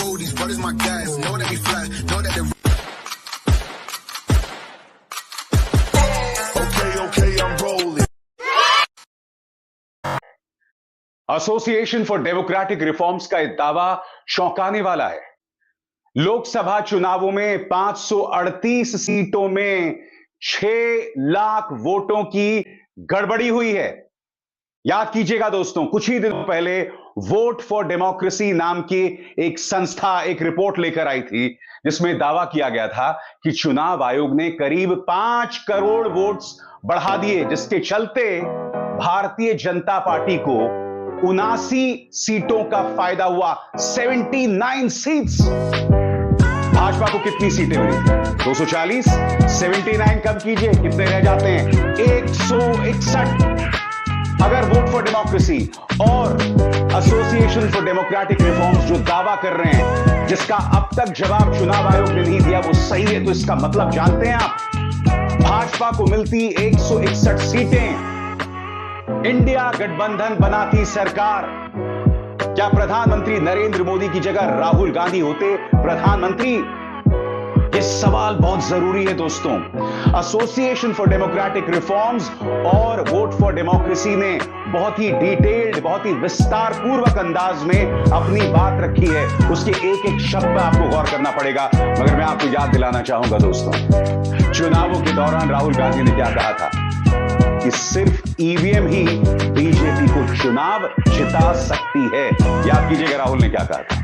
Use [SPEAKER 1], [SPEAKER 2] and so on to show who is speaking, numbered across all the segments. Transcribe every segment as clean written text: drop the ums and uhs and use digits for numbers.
[SPEAKER 1] Oh, these brothers my guys, know that we fly, know that they. Okay, I'm rolling.
[SPEAKER 2] Association for democratic reforms का यह दावा चौंकाने वाला है। लोकसभा चुनावों में 538 सीटों में 6 लाख वोटों की गड़बड़ी हुई है। याद कीजिएगा दोस्तों, कुछ ही दिनों पहले वोट फॉर डेमोक्रेसी नाम की एक संस्था एक रिपोर्ट लेकर आई थी, जिसमें दावा किया गया था कि चुनाव आयोग ने करीब 5 करोड़ वोट्स बढ़ा दिए, जिसके चलते भारतीय जनता पार्टी को 79 सीटों का फायदा हुआ। 79 सीट्स। भाजपा को कितनी सीटें मिली? 240। 79 कम कीजिए, कितने रह जाते हैं? 161। अगर वोट फॉर डेमोक्रेसी और एसोसिएशन फॉर डेमोक्रेटिक रिफॉर्म्स जो दावा कर रहे हैं, जिसका अब तक जवाब चुनाव आयोग ने नहीं दिया, वो सही है, तो इसका मतलब जानते हैं आप? भाजपा को मिलती 161 सीटें। इंडिया गठबंधन बनाती सरकार। क्या प्रधानमंत्री नरेंद्र मोदी की जगह राहुल गांधी होते प्रधानमंत्री? ये सवाल बहुत जरूरी है दोस्तों। एसोसिएशन फॉर डेमोक्रेटिक रिफॉर्म्स और वोट फॉर डेमोक्रेसी ने बहुत ही डिटेल्ड, बहुत ही विस्तार पूर्वक अंदाज में अपनी बात रखी है। उसके एक एक शब्द पर आपको गौर करना पड़ेगा। मगर मैं आपको याद दिलाना चाहूंगा दोस्तों, चुनावों के दौरान राहुल गांधी ने क्या कहा था कि सिर्फ ईवीएम ही बीजेपी को चुनाव जिता सकती है। याद कीजिएगा राहुल ने क्या कहा था।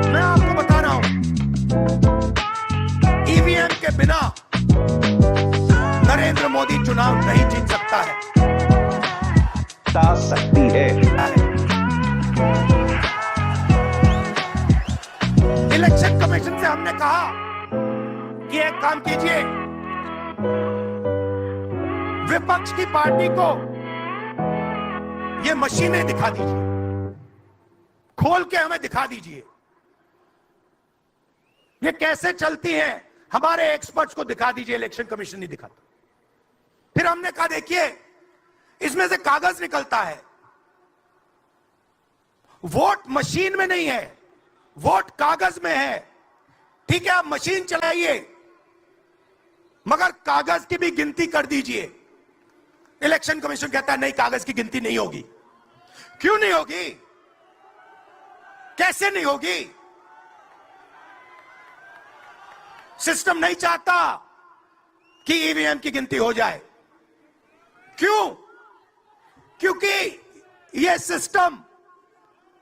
[SPEAKER 3] मैं आपको बता रहा हूं, ईवीएम के बिना नरेंद्र मोदी चुनाव नहीं जीत सकता है।
[SPEAKER 2] जिता सकती है।
[SPEAKER 3] इलेक्शन कमीशन से हमने कहा कि एक काम कीजिए, विपक्ष की पार्टी को ये मशीनें दिखा दीजिए, खोल के हमें दिखा दीजिए ये कैसे चलती हैं, हमारे एक्सपर्ट्स को दिखा दीजिए। इलेक्शन कमीशन नहीं दिखाता। फिर हमने कहा देखिए, इसमें से कागज निकलता है, वोट मशीन में नहीं है, वोट कागज में है। ठीक है, आप मशीन चलाइए, मगर कागज की भी गिनती कर दीजिए। इलेक्शन कमीशन कहता है नहीं, कागज की गिनती नहीं होगी। क्यों नहीं होगी? कैसे नहीं होगी? सिस्टम नहीं चाहता कि ईवीएम की गिनती हो जाए। क्यों? क्योंकि यह सिस्टम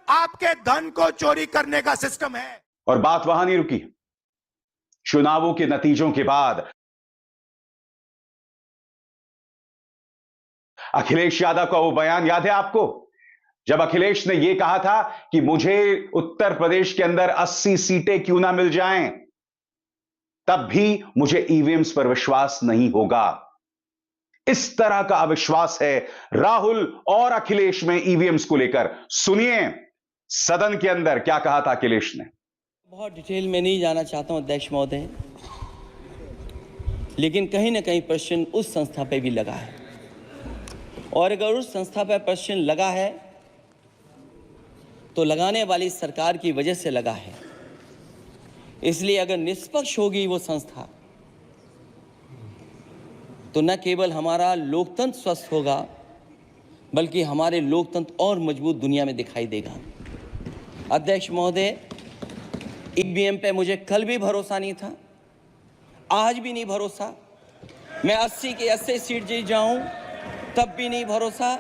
[SPEAKER 3] आपके धन को चोरी करने का सिस्टम है।
[SPEAKER 2] और बात वहां नहीं रुकी। चुनावों के नतीजों के बाद अखिलेश यादव का वो बयान याद है आपको, जब अखिलेश ने यह कहा था कि मुझे उत्तर प्रदेश के अंदर 80 सीटें क्यों ना मिल जाएं, तब भी मुझे ईवीएम्स पर विश्वास नहीं होगा। इस तरह का अविश्वास है राहुल और अखिलेश में ईवीएम्स को लेकर। सुनिए सदन के अंदर क्या कहा था अखिलेश ने।
[SPEAKER 4] बहुत डिटेल में नहीं जाना चाहता हूं अध्यक्ष महोदय, लेकिन कहीं ना कहीं प्रश्न उस संस्था पे भी लगा है, और अगर उस संस्था पर प्रश्न लगा है तो लगाने वाली सरकार की वजह से लगा है। इसलिए अगर निष्पक्ष होगी वो संस्था, तो न केवल हमारा लोकतंत्र स्वस्थ होगा, बल्कि हमारे लोकतंत्र और मजबूत दुनिया में दिखाई देगा। अध्यक्ष महोदय, ईवीएम पे मुझे कल भी भरोसा नहीं था, आज भी नहीं भरोसा। मैं 80 के 80 सीट जीत जाऊं तब भी नहीं भरोसा।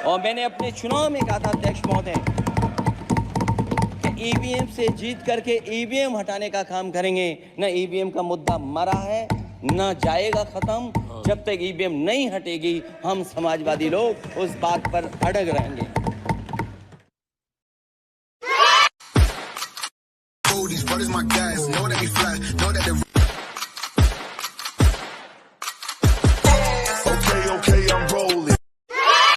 [SPEAKER 4] और मैंने अपने चुनाव में कहा था अध्यक्ष महोदय, ईवीएम से जीत करके ईवीएम हटाने का काम करेंगे। न ईवीएम का मुद्दा मरा है, न जाएगा खत्म। जब तक ईवीएम नहीं हटेगी, हम समाजवादी लोग उस बात पर अड़ग रहेंगे।
[SPEAKER 1] Oh, these brothers my guys, know that we fly, know that they